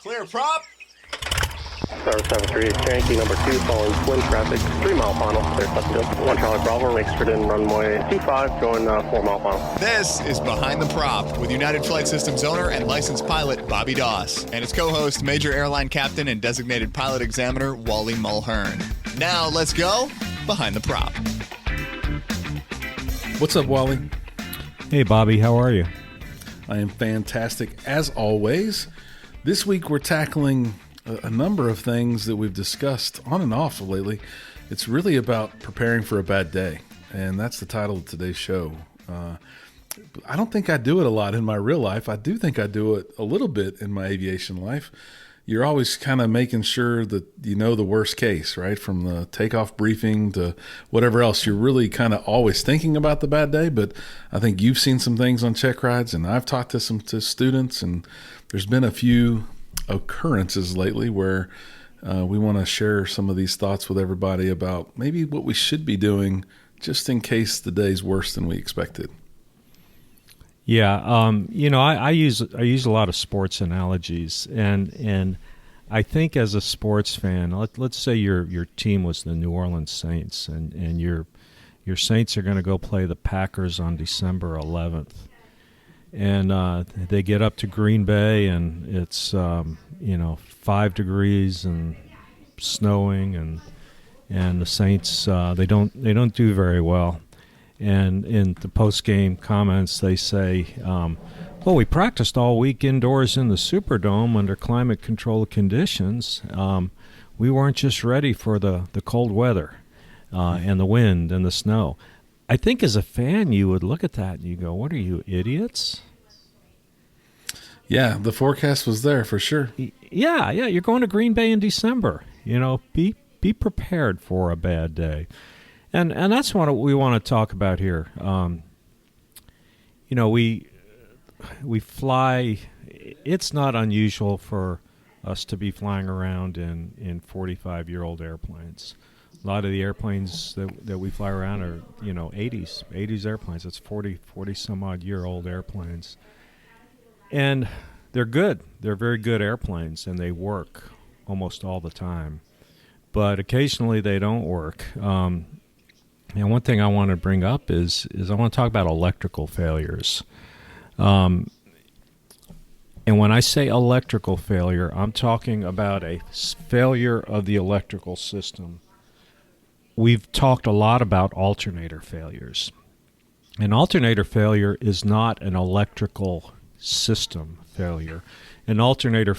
Clear prop. Star 738, Yankee number 2, following twin traffic, 3 mile final, clear subject. 1 Charlie Bravo, exit in runway 25, going 4 mile final. This is Behind the Prop with United Flight Systems owner and licensed pilot Bobby Doss and his co-host, Major Airline Captain and designated pilot examiner Wally Mulhern. Now let's go Behind the Prop. What's up, Wally? Hey, Bobby, how are you? I am fantastic, as always. This week we're tackling a number of things that we've discussed on and off lately. It's really about preparing for a bad day, and that's the title of today's show. I don't think I do it a lot in my real life. I do think I do it a little bit in my aviation life. You're always kind of making sure that you know the worst case, right? From the takeoff briefing to whatever else. You're really kind of always thinking about the bad day, but I think you've seen some things on check rides, and I've talked to some students, and there's been a few occurrences lately where we want to share some of these thoughts with everybody about maybe what we should be doing just in case the day's worse than we expected. Yeah, I use a lot of sports analogies, and I think as a sports fan, let's say your team was the New Orleans Saints, and your Saints are going to go play the Packers on December 11th. And they get up to Green Bay, and it's 5 degrees and snowing, and the Saints they don't do very well. And in the post-game comments, they say, "Well, we practiced all week indoors in the Superdome under climate-controlled conditions. We weren't just ready for the cold weather and the wind and the snow." I think as a fan, you would look at that and you go, "What are you, idiots?" Yeah, the forecast was there for sure. Yeah, you're going to Green Bay in December. Be prepared for a bad day. And that's what we want to talk about here. We fly. It's not unusual for us to be flying around in 45-year-old airplanes. A lot of the airplanes that we fly around are, 80s airplanes. It's 40 some odd year old airplanes. And they're good. They're very good airplanes, and they work almost all the time. But occasionally they don't work. And one thing I want to bring up is I want to talk about electrical failures. And when I say electrical failure, I'm talking about a failure of the electrical system. We've talked a lot about alternator failures. An alternator failure is not an electrical system failure. An alternator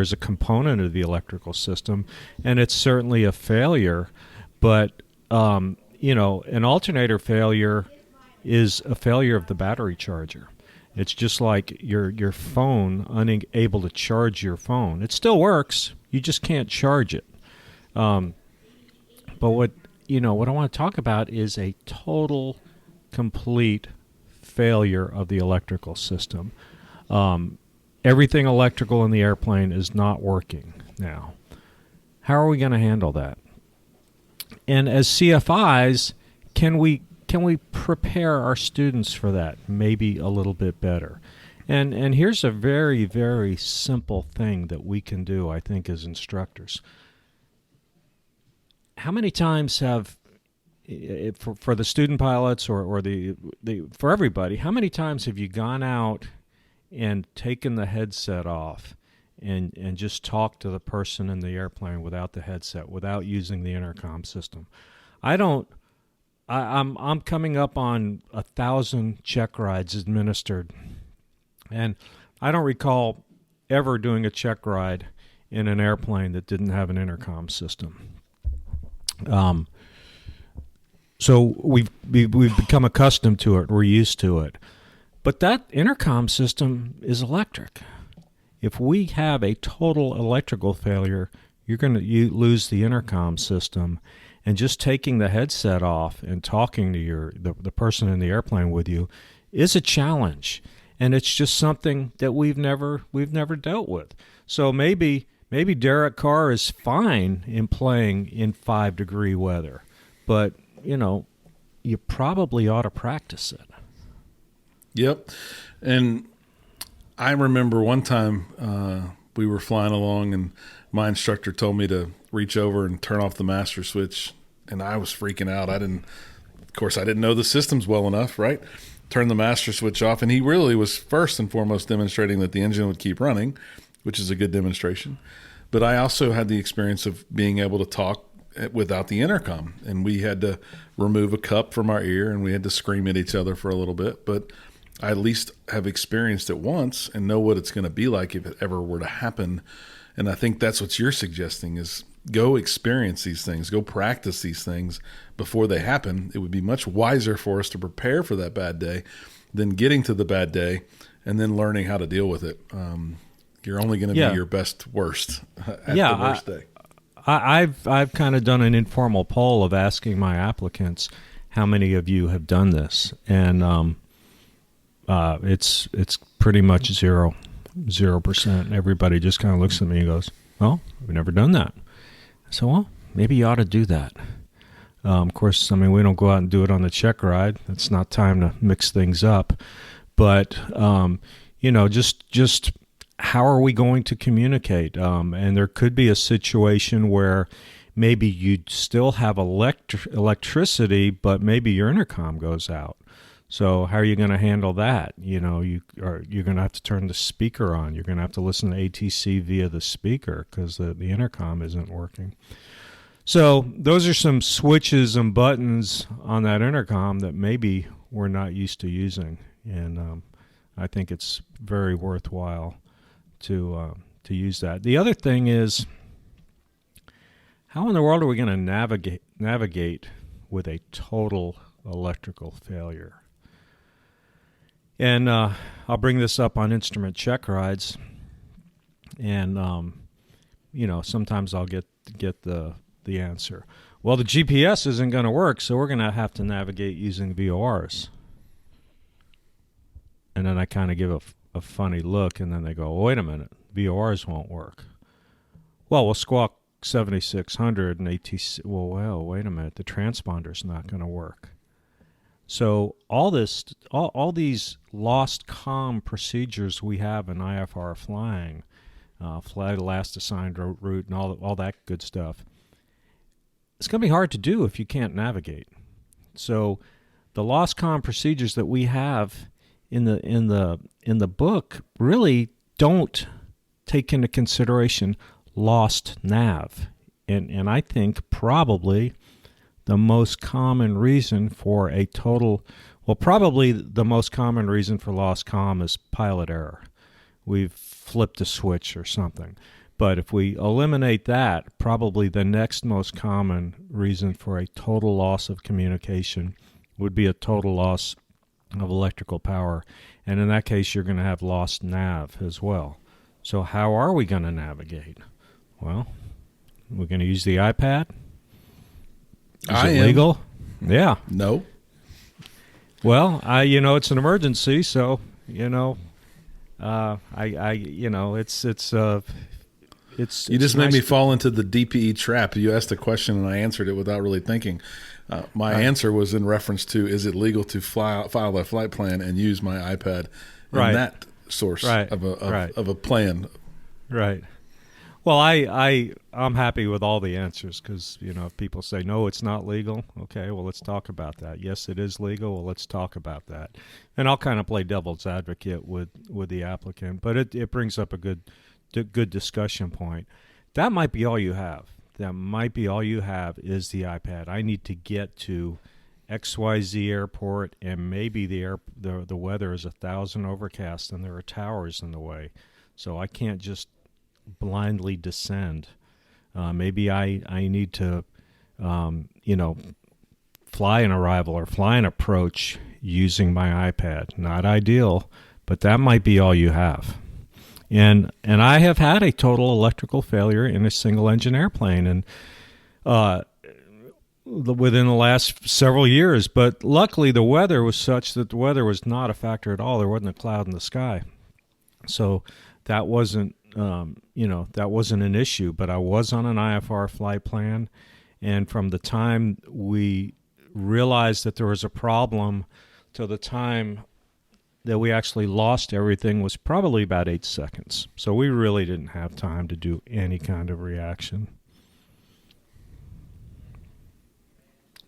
is a component of the electrical system, and it's certainly a failure, but an alternator failure is a failure of the battery charger. It's just like your phone, unable to charge your phone. It still works. You just can't charge it. But what I want to talk about is a total, complete failure of the electrical system. Everything electrical in the airplane is not working now. How are we going to handle that? And as CFIs, can we prepare our students for that maybe a little bit better? And here's a very, very simple thing that we can do, I think, as instructors. How many times have, for the student pilots or for everybody, how many times have you gone out and taken the headset off and just talk to the person in the airplane without the headset, without using the intercom system? I'm coming up on 1,000 check rides administered, and I don't recall ever doing a check ride in an airplane that didn't have an intercom system. So we've become accustomed to it. We're used to it. But that intercom system is electric. If we have a total electrical failure, you're going to lose the intercom system, and just taking the headset off and talking to the person in the airplane with you is a challenge, and it's just something that we've never dealt with. So maybe Derek Carr is fine in playing in 5-degree weather, but you probably ought to practice it. Yep. And I remember one time we were flying along, and my instructor told me to reach over and turn off the master switch, and I was freaking out. Of course, I didn't know the systems well enough, right? Turn the master switch off, and he really was first and foremost demonstrating that the engine would keep running, which is a good demonstration. But I also had the experience of being able to talk without the intercom, and we had to remove a cup from our ear, and we had to scream at each other for a little bit. But I at least have experienced it once and know what it's going to be like if it ever were to happen. And I think that's what you're suggesting is go experience these things, go practice these things before they happen. It would be much wiser for us to prepare for that bad day than getting to the bad day and then learning how to deal with it. You're only going to be your best worst at the worst day. I've kind of done an informal poll of asking my applicants how many of you have done this, and it's pretty much 0%. Everybody just kind of looks at me and goes, "Well, we've never done that." So, well, maybe you ought to do that. Of course, I mean, we don't go out and do it on the check ride. It's not time to mix things up, but just how are we going to communicate? And there could be a situation where maybe you still have electricity, but maybe your intercom goes out. So how are you going to handle that? You're going to have to turn the speaker on. You're going to have to listen to ATC via the speaker because the intercom isn't working. So those are some switches and buttons on that intercom that maybe we're not used to using, and I think it's very worthwhile to use that. The other thing is, how in the world are we going to navigate with a total electrical failure? And I'll bring this up on instrument check rides, and sometimes I'll get the answer. Well, the GPS isn't going to work, so we're going to have to navigate using VORs. And then I kind of give a funny look, and then they go, "Wait a minute, VORs won't work." Well, we'll squawk 7600 and ATC. Well, wait a minute, the transponder's not going to work. So all these lost comm procedures we have in IFR flying, flight last assigned route, and all that good stuff, it's going to be hard to do if you can't navigate. So the lost comm procedures that we have in the book really don't take into consideration lost nav, and I think probably the most common reason for probably the most common reason for lost comm is pilot error. We've flipped a switch or something. But if we eliminate that, probably the next most common reason for a total loss of communication would be a total loss of electrical power. And in that case, you're going to have lost nav as well. So how are we going to navigate? Well, we're going to use the iPad. Is it legal? Yeah. No. Well, it's an emergency, so it's You just made me fall into the DPE trap. You asked a question and I answered it without really thinking. My answer was in reference to, is it legal to file a flight plan and use my iPad in that source of a plan? Right. Well, I'm happy with all the answers because, if people say, no, it's not legal, okay, well, let's talk about that. Yes, it is legal, well, let's talk about that. And I'll kind of play devil's advocate with the applicant, but it brings up a good discussion point. That might be all you have. That might be all you have is the iPad. I need to get to XYZ airport, and maybe the weather is 1,000 overcast and there are towers in the way, so I can't just blindly descend. Maybe I need to, fly an arrival or fly an approach using my iPad. Not ideal, but that might be all you have. And I have had a total electrical failure in a single engine airplane, and within the last several years. But luckily, the weather was such that the weather was not a factor at all. There wasn't a cloud in the sky, so that wasn't an issue. But I was on an IFR flight plan, and from the time we realized that there was a problem till the time that we actually lost everything was probably about 8 seconds. So we really didn't have time to do any kind of reaction.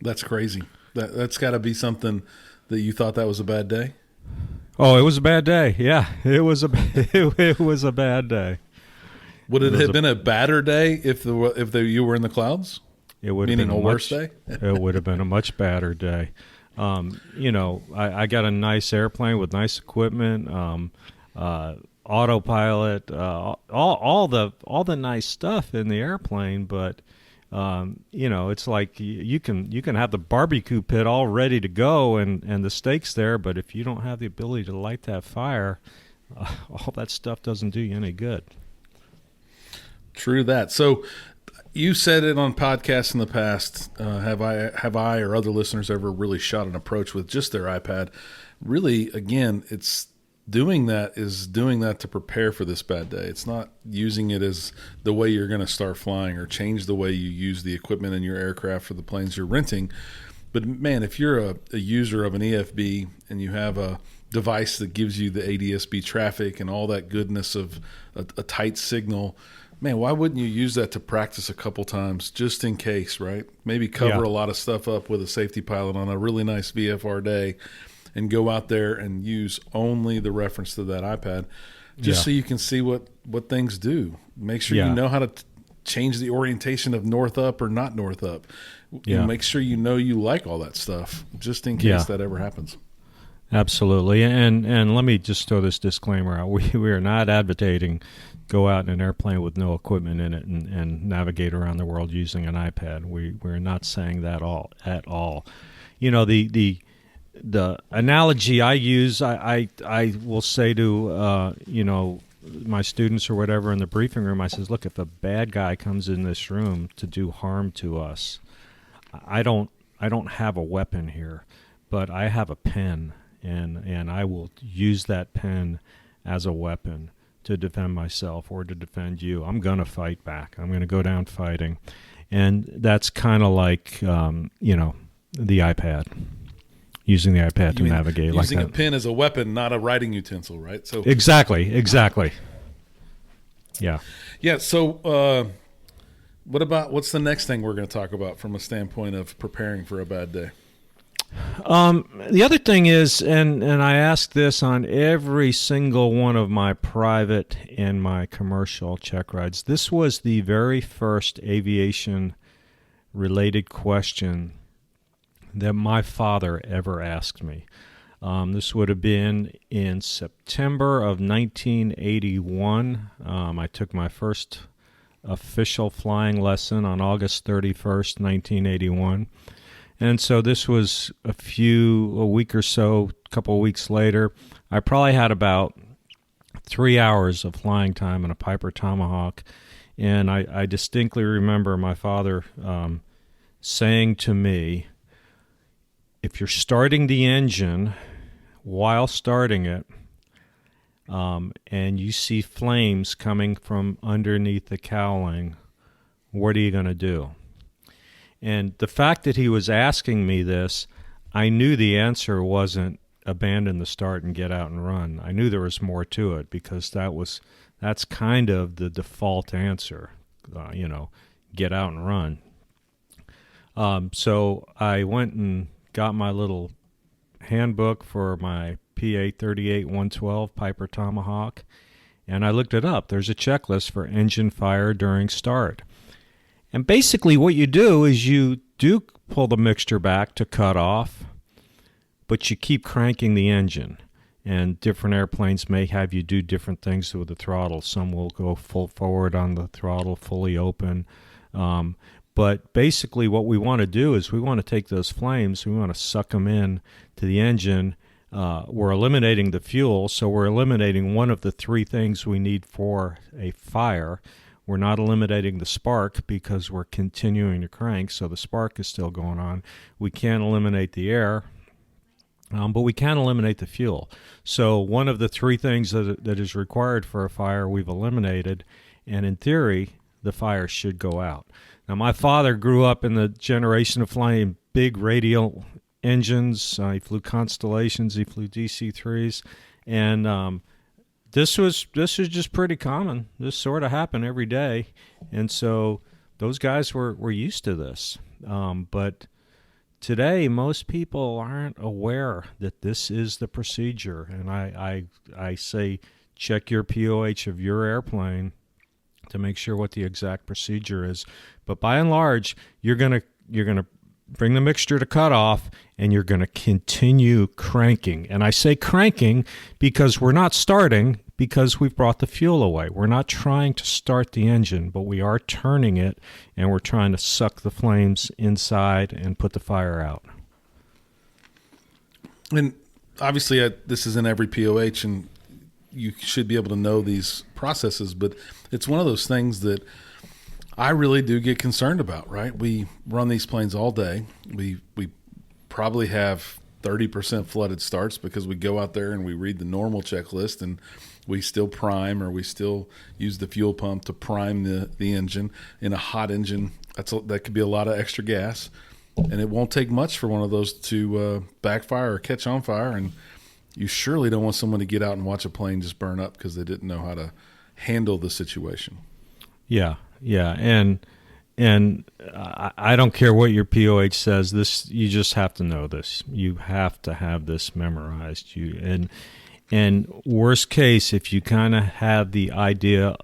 That's crazy. That's got to be something that you thought that was a bad day. Oh, it was a bad day. Yeah, it was it was a bad day. Would it have been a badder day if you were in the clouds? It would have Meaning been a worse day? It would have been a much badder day. I got a nice airplane with nice equipment, autopilot, all the nice stuff in the airplane, but it's like you can have the barbecue pit all ready to go and the steaks there, but if you don't have the ability to light that fire, all that stuff doesn't do you any good. True that. So you said it on podcasts in the past. Have I or other listeners ever really shot an approach with just their iPad? Really, again, it's doing that to prepare for this bad day. It's not using it as the way you're going to start flying or change the way you use the equipment in your aircraft for the planes you're renting. But man, if you're a user of an EFB and you have a device that gives you the ADS-B traffic and all that goodness of a tight signal, man, why wouldn't you use that to practice a couple times just in case, right? Maybe cover a lot of stuff up with a safety pilot on a really nice VFR day and go out there and use only the reference to that iPad just so you can see what things do. Make sure you know how to change the orientation of north up or not north up. Make sure you like all that stuff just in case that ever happens. Absolutely. And let me just throw this disclaimer out. We are not advocating go out in an airplane with no equipment in it and navigate around the world using an iPad. We're not saying that at all. The analogy I use, I will say to my students or whatever in the briefing room, I says, look, if a bad guy comes in this room to do harm to us, I don't have a weapon here, but I have a pen, and I will use that pen as a weapon to defend myself or to defend you. I'm going to fight back. I'm going to go down fighting. And that's kind of like, the iPad, using the iPad to navigate. Using like a pen as a weapon, not a writing utensil, right? So Exactly. Yeah. Yeah, so what's the next thing we're going to talk about from a standpoint of preparing for a bad day? The other thing is, and I ask this on every single one of my private and my commercial check rides, this was the very first aviation-related question that my father ever asked me. This would have been in September of 1981. I took my first official flying lesson on August 31st, 1981. And so this was a week or so, a couple of weeks later. I probably had about 3 hours of flying time in a Piper Tomahawk. And I distinctly remember my father saying to me, if you're starting the engine while starting it, and you see flames coming from underneath the cowling, what are you going to do? And the fact that he was asking me this, I knew the answer wasn't abandon the start and get out and run. I knew there was more to it because that's kind of the default answer, get out and run. So I went and got my little handbook for my PA 38-112 Piper Tomahawk, and I looked it up. There's a checklist for engine fire during start. And basically what you do is you do pull the mixture back to cut off, but you keep cranking the engine. And different airplanes may have you do different things with the throttle. Some will go full forward on the throttle, fully open. But basically what we want to do is we want to take those flames, we want to suck them in to the engine. We're eliminating the fuel, so we're eliminating one of the three things we need for a fire. We're not eliminating the spark because we're continuing to crank, so the spark is still going on. We can't eliminate the air, but we can eliminate the fuel. So one of the three things that is required for a fire we've eliminated, and in theory, the fire should go out. Now, my father grew up in the generation of flying big radial engines. He flew Constellations. He flew DC-3s, and this was just pretty common. This sort of happened every day, and so those guys were used to this. But today, most people aren't aware that this is the procedure, and I say check your POH of your airplane to make sure what the exact procedure is. But by and large, you're gonna bring the mixture to cutoff, and you're gonna continue cranking. And I say cranking because we're not starting because we've brought the fuel away. We're not trying to start the engine, but we are turning it, and we're trying to suck the flames inside and put the fire out. And obviously, this is in every POH, and you should be able to know these processes, but it's one of those things that I really do get concerned about, right? We run these planes all day. We probably have 30% flooded starts because we go out there and we read the normal checklist, and we still prime, or we still use the fuel pump to prime the engine. In a hot engine, that could be a lot of extra gas, and it won't take much for one of those to backfire or catch on fire, and you surely don't want someone to get out and watch a plane just burn up because they didn't know how to handle the situation. Yeah, and I don't care what your POH says. This, you just have to know this. You have to have this memorized. And worst case, if you kind of have the idea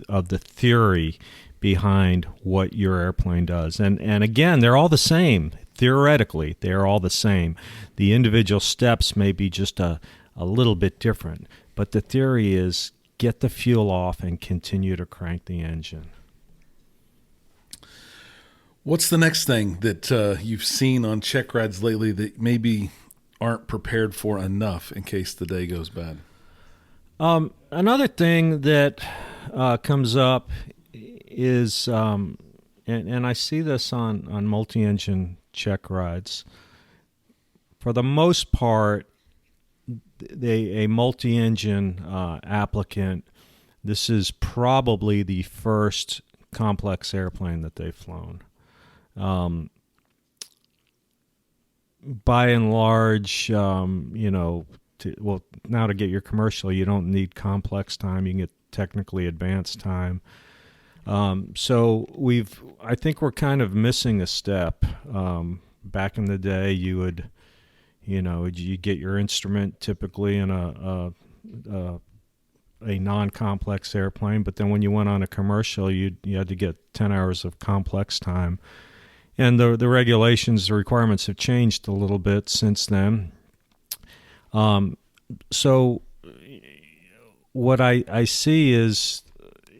of the theory behind what your airplane does, and again, they're all the same. Theoretically, they're all the same. The individual steps may be just a little bit different, but the theory is get the fuel off and continue to crank the engine. What's the next thing that you've seen on check rides lately that maybe aren't prepared for enough in case the day goes bad? Another thing that comes up is, and I see this on multi-engine check rides. For the most part, a multi-engine applicant, this is probably the first complex airplane that they've flown. By and large, now to get your commercial, you don't need complex time. You can get technically advanced time. So I think we're kind of missing a step. Back in the day, you get your instrument typically in a non-complex airplane, but then when you went on a commercial, you had to get 10 hours of complex time. And the regulations, the requirements have changed a little bit since then. So what I see is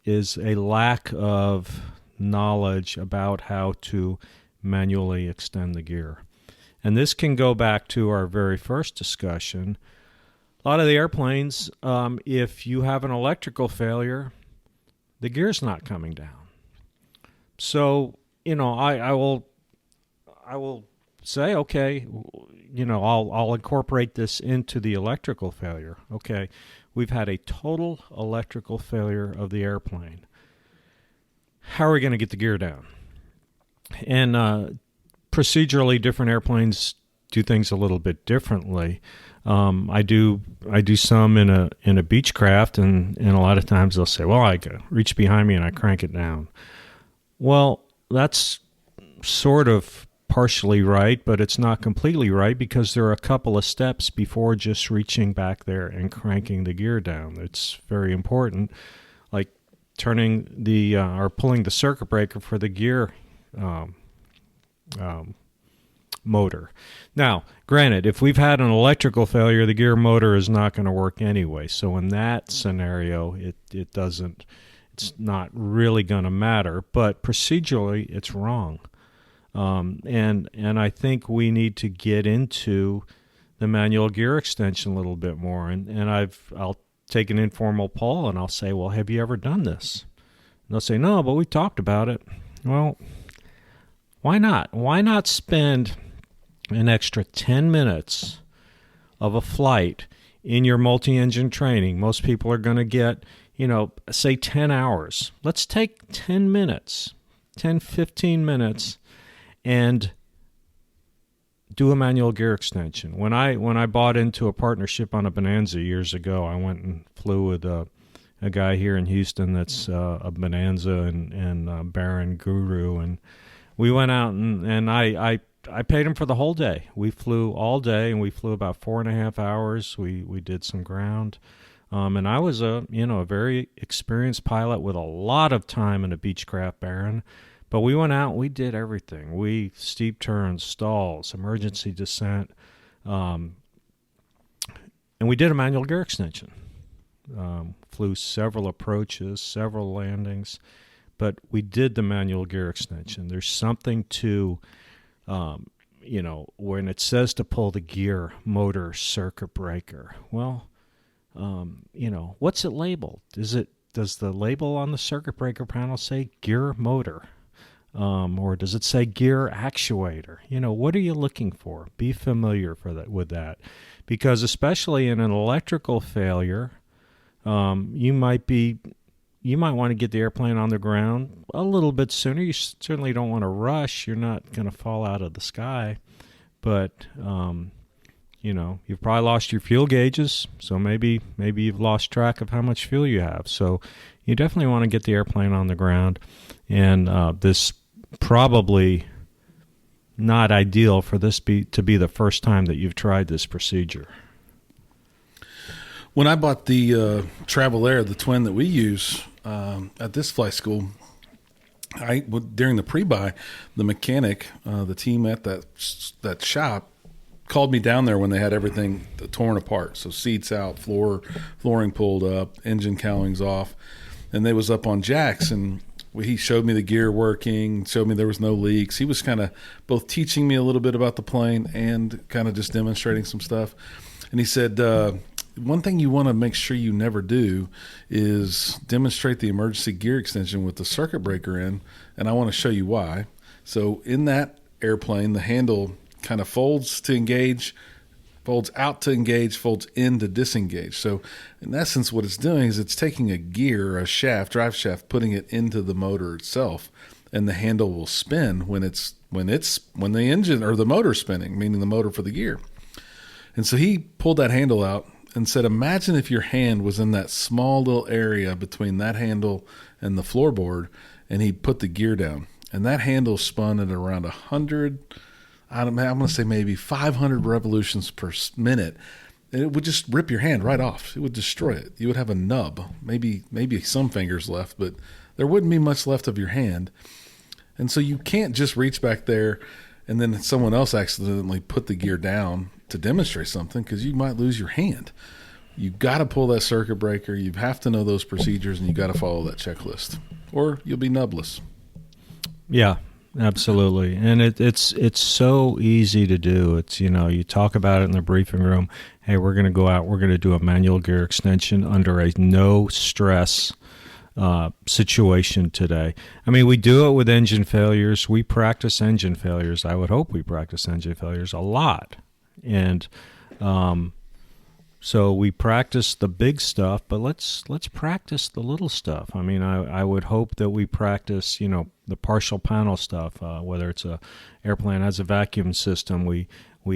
a lack of knowledge about how to manually extend the gear. And this can go back to our very first discussion. A lot of the airplanes, if you have an electrical failure, the gear's not coming down. So, I will say, okay, I'll incorporate this into the electrical failure. Okay, we've had a total electrical failure of the airplane. How are we going to get the gear down? And procedurally, different airplanes do things a little bit differently. I do some in a Beechcraft, and a lot of times they'll say, well, I reach behind me and I crank it down. Well, that's sort of partially right, but it's not completely right because there are a couple of steps before just reaching back there and cranking the gear down. It's very important, like turning or pulling the circuit breaker for the gear motor. Now, granted, if we've had an electrical failure, the gear motor is not going to work anyway. So in that scenario, it's not really going to matter. But procedurally, it's wrong. And I think we need to get into the manual gear extension a little bit more. And I'll take an informal poll and I'll say, well, have you ever done this? And they'll say, no, but we talked about it. Well, why not? Why not spend an extra 10 minutes of a flight in your multi-engine training? Most people are going to get, say 10 hours. Let's take 10 minutes, 10, 15 minutes, and do a manual gear extension. When I bought into a partnership on a Bonanza years ago, I went and flew with a guy here in Houston that's a Bonanza and Baron Guru, and we went out and I paid him for the whole day. We flew all day, and we flew about 4.5 hours. We did some ground, and I was a very experienced pilot with a lot of time in a Beechcraft Baron. But we went out and we did everything. We steep turns, stalls, emergency descent, and we did a manual gear extension. Flew several approaches, several landings, but we did the manual gear extension. There's something to, when it says to pull the gear, motor, circuit breaker. Well, what's it labeled? Does the label on the circuit breaker panel say gear motor? Or does it say gear actuator? What are you looking for? Be familiar with that, because especially in an electrical failure, you might want to get the airplane on the ground a little bit sooner. You certainly don't want to rush. You're not going to fall out of the sky, but you've probably lost your fuel gauges, so maybe you've lost track of how much fuel you have. So you definitely want to get the airplane on the ground, and this probably not ideal for this to be the first time that you've tried this procedure. When I bought the Travel Air, the twin that we use at this flight school, during the pre-buy, the mechanic, the team at that shop, called me down there when they had everything torn apart. So seats out, flooring pulled up, engine cowlings off, and they was up on jacks, and he showed me the gear working, showed me there was no leaks. He was kind of both teaching me a little bit about the plane and kind of just demonstrating some stuff. And he said, one thing you want to make sure you never do is demonstrate the emergency gear extension with the circuit breaker in, and I want to show you why. So in that airplane, the handle kind of folds to engage, folds out to engage, folds in to disengage. So in essence, what it's doing is it's taking a gear, a shaft, drive shaft, putting it into the motor itself, and the handle will spin when the engine or the motor's spinning, meaning the motor for the gear. And so he pulled that handle out and said, imagine if your hand was in that small little area between that handle and the floorboard, and he put the gear down, and that handle spun at around 100, I'm going to say maybe 500 revolutions per minute, and it would just rip your hand right off. It would destroy it. You would have a nub, maybe some fingers left, but there wouldn't be much left of your hand. And so you can't just reach back there and then someone else accidentally put the gear down to demonstrate something, because you might lose your hand. You got to pull that circuit breaker. You have to know those procedures, and you got to follow that checklist, or you'll be nubless. Yeah, absolutely. And it's so easy to do. It's, you talk about it in the briefing room. Hey, we're going to go out. We're going to do a manual gear extension under a no stress situation today. I mean, we do it with engine failures. We practice engine failures. I would hope we practice engine failures a lot. And so we practice the big stuff, but let's practice the little stuff. I mean, I would hope that we practice, the partial panel stuff, whether it's a airplane has a vacuum system, we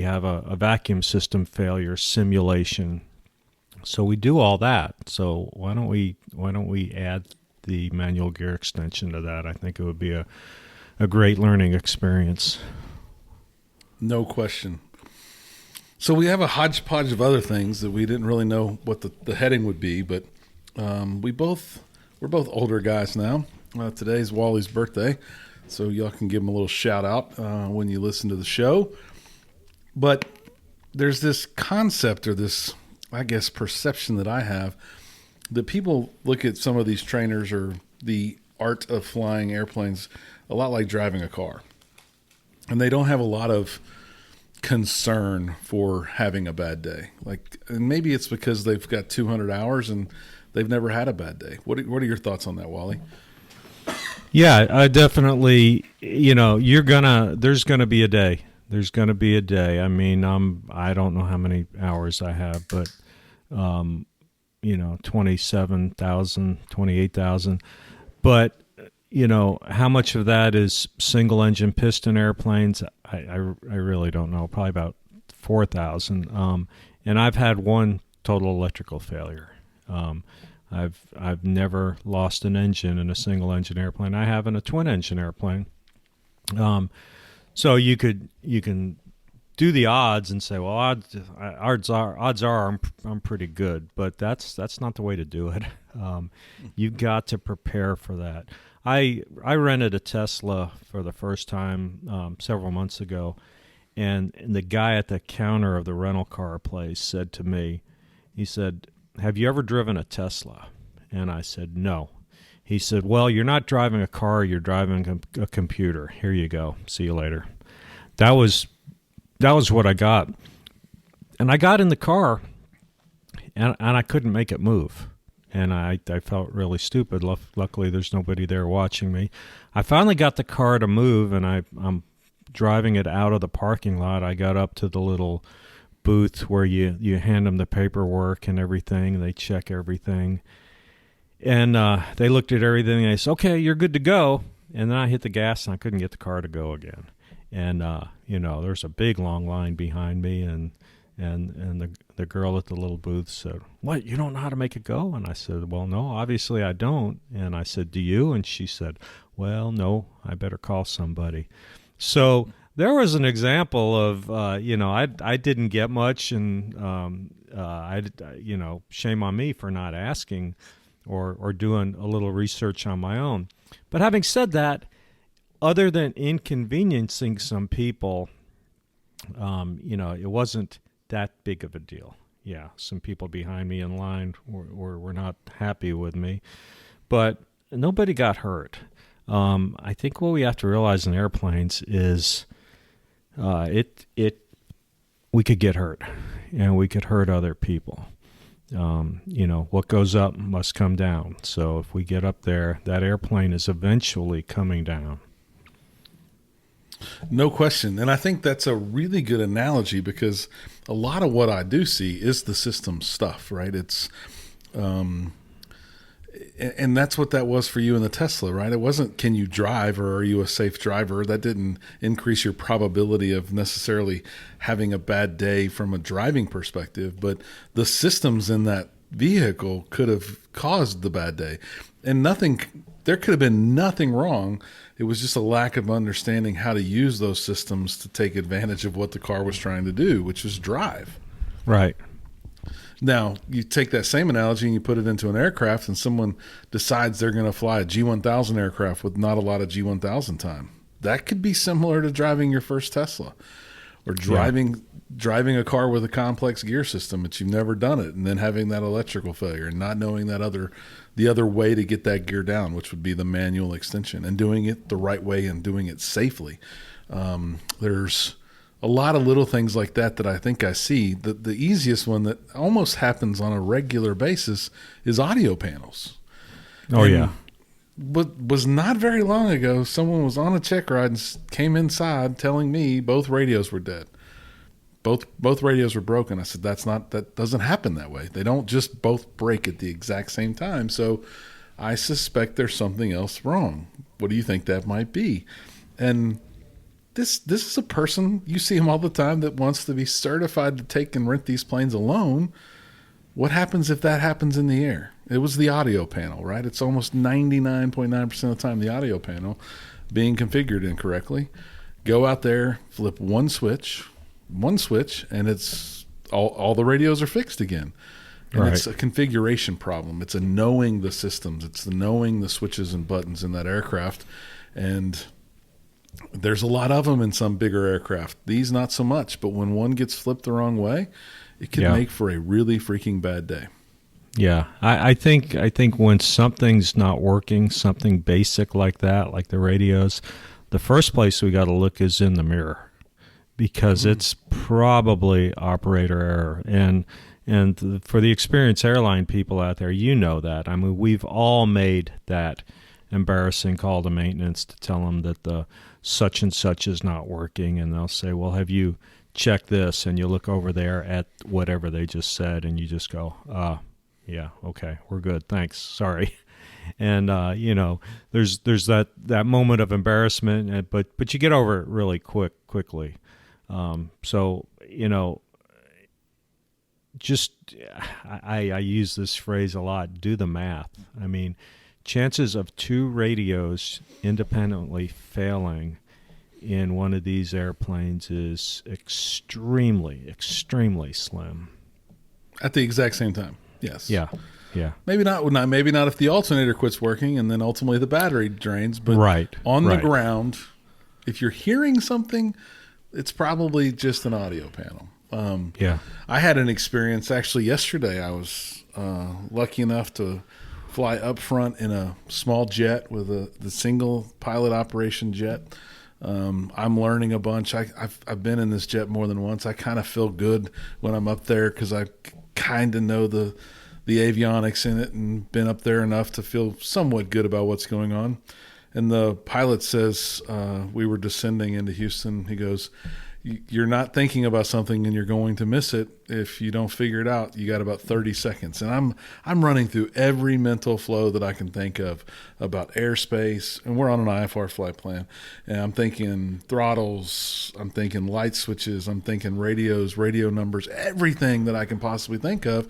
have a vacuum system failure simulation. So we do all that. So why don't we add the manual gear extension to that? I think it would be a great learning experience. No question. So we have a hodgepodge of other things that we didn't really know what the heading would be, but we're both older guys now. Today's Wally's birthday, so y'all can give him a little shout out when you listen to the show. But there's this concept, or this, I guess, perception that I have, that people look at some of these trainers or the art of flying airplanes a lot like driving a car, and they don't have a lot of concern for having a bad day. And maybe it's because they've got 200 hours and they've never had a bad day. What are your thoughts on that, Wally? Yeah, I definitely, there's going to be a day. There's going to be a day. I mean, I don't know how many hours I have, but 27,000, 28,000. But how much of that is single engine piston airplanes? I really don't know. Probably about 4,000. And I've had one total electrical failure. I've never lost an engine in a single engine airplane. I have in a twin engine airplane. So you can do the odds and say, well, odds are I'm pretty good, but that's not the way to do it. You've got to prepare for that. I rented a Tesla for the first time several months ago, and the guy at the counter of the rental car place said to me, he said, "Have you ever driven a Tesla?" And I said, "No." He said, "Well, you're not driving a car, you're driving a computer. Here you go. See you later." That was what I got. And I got in the car, and I couldn't make it move. And I felt really stupid. Luckily, there's nobody there watching me. I finally got the car to move, and I'm driving it out of the parking lot. I got up to the little booth where you hand them the paperwork and everything. They check everything. And they looked at everything, and they said, "Okay, you're good to go." And then I hit the gas, and I couldn't get the car to go again. And, there's a big, long line behind me, and the girl at the little booth said, "What, you don't know how to make it go?" And I said, "Well, no, obviously I don't." And I said, "Do you?" And she said, "Well, no, I better call somebody." So there was an example of, I didn't get much, and, shame on me for not asking or doing a little research on my own. But having said that, other than inconveniencing some people, it wasn't that big of a deal. Yeah, some people behind me in line were not happy with me, but nobody got hurt. I think what we have to realize in airplanes is we could get hurt, and we could hurt other people. What goes up must come down. So if we get up there, that airplane is eventually coming down. No question. And I think that's a really good analogy, because a lot of what I do see is the system stuff, right? It's, and that's what that was for you in the Tesla, right? It wasn't, can you drive, or are you a safe driver? That didn't increase your probability of necessarily having a bad day from a driving perspective, but the systems in that vehicle could have caused the bad day. And there could have been nothing wrong. It was just a lack of understanding how to use those systems to take advantage of what the car was trying to do, which is drive. Right. Now, you take that same analogy and you put it into an aircraft, and someone decides they're going to fly a G1000 aircraft with not a lot of G1000 time. That could be similar to driving your first Tesla, or driving a car with a complex gear system that you've never done it, and then having that electrical failure and not knowing the other way to get that gear down, which would be the manual extension, and doing it the right way and doing it safely. There's a lot of little things like that I think I see. The easiest one that almost happens on a regular basis is audio panels. Oh, yeah. But was not very long ago, someone was on a check ride and came inside telling me both radios were dead. Both radios were broken. I said, that doesn't happen that way. They don't just both break at the exact same time. So I suspect there's something else wrong. What do you think that might be? And this is a person, you see him all the time, that wants to be certified to take and rent these planes alone. What happens if that happens in the air? It was the audio panel, right? It's almost 99.9% of the time the audio panel being configured incorrectly. Go out there, flip one switch, and it's all the radios are fixed again. And right. It's a configuration problem. It's a knowing the systems. It's the knowing the switches and buttons in that aircraft. And there's a lot of them in some bigger aircraft. These not so much, but when one gets flipped the wrong way, it can make for a really freaking bad day. Yeah, I think when something's not working, something basic like that, like the radios, the first place we got to look is in the mirror, because it's probably operator error. And for the experienced airline people out there, you know that. I mean, we've all made that embarrassing call to maintenance to tell them that the such and such is not working, and they'll say, "Well, have you checked this?" And you look over there at whatever they just said, and you just go, yeah, okay, we're good, thanks, sorry. and there's that moment of embarrassment, but you get over it really quickly. Just I use this phrase a lot. Do the math. I mean, chances of 2 radios independently failing in one of these airplanes is extremely, extremely slim. At the exact same time, yes. Yeah. Maybe not if the alternator quits working and then ultimately the battery drains. But on the ground, if you're hearing something, it's probably just an audio panel. I had an experience actually yesterday. I was lucky enough to fly up front in a small jet with the single pilot operation jet. I'm learning a bunch. I've been in this jet more than once. I kind of feel good when I'm up there because I kind of know the avionics in it and been up there enough to feel somewhat good about what's going on. And the pilot says, we were descending into Houston. He goes, you're not thinking about something and you're going to miss it if you don't figure it out. You got about 30 seconds. And I'm running through every mental flow that I can think of about airspace. And we're on an IFR flight plan. And I'm thinking throttles. I'm thinking light switches. I'm thinking radios, radio numbers, everything that I can possibly think of.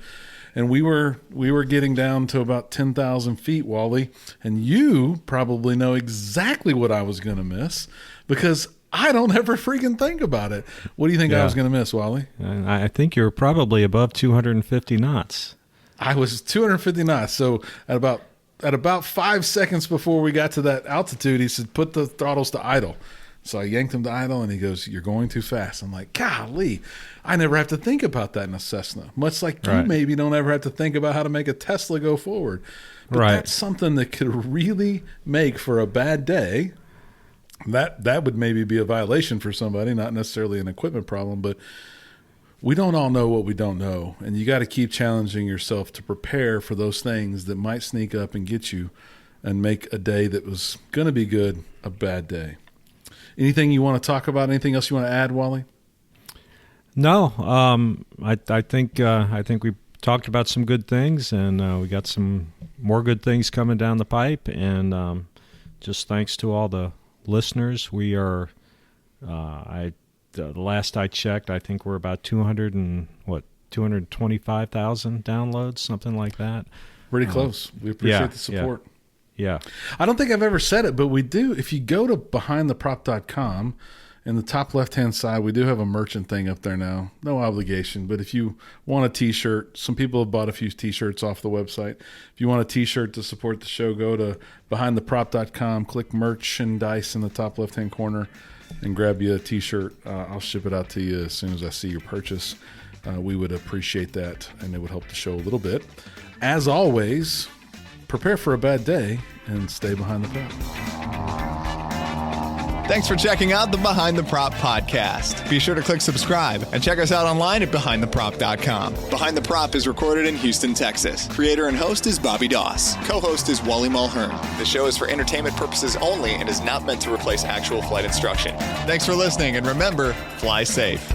And we were getting down to about 10,000 feet, Wally. And you probably know exactly what I was going to miss because I don't ever freaking think about it. What do you think I was going to miss, Wally? I think you're probably above 250 knots. I was 250 knots. So at about 5 seconds before we got to that altitude, he said, put the throttles to idle. So I yanked him to idle, and he goes, you're going too fast. I'm like, golly, I never have to think about that in a Cessna. Much like you maybe don't ever have to think about how to make a Tesla go forward. But that's something that could really make for a bad day. That would maybe be a violation for somebody, not necessarily an equipment problem, but we don't all know what we don't know. And you got to keep challenging yourself to prepare for those things that might sneak up and get you and make a day that was going to be good a bad day. Anything you want to talk about? Anything else you want to add, Wally? No, I think we talked about some good things, and we got some more good things coming down the pipe. And just thanks to all the listeners, we are. The last I checked, I think we're about 225,000 downloads, something like that. Pretty close. We appreciate the support. Yeah. I don't think I've ever said it, but we do. If you go to behindtheprop.com, in the top left-hand side, we do have a merchant thing up there now. No obligation, but if you want a T-shirt, some people have bought a few T-shirts off the website. If you want a T-shirt to support the show, go to behindtheprop.com, click merchandise in the top left-hand corner, and grab you a T-shirt. I'll ship it out to you as soon as I see your purchase. We would appreciate that, and it would help the show a little bit. As always, prepare for a bad day and stay behind the prop. Thanks for checking out the Behind the Prop podcast. Be sure to click subscribe and check us out online at behindtheprop.com. Behind the Prop is recorded in Houston, Texas. Creator and host is Bobby Doss. Co-host is Wally Mulhern. The show is for entertainment purposes only and is not meant to replace actual flight instruction. Thanks for listening, and remember, fly safe.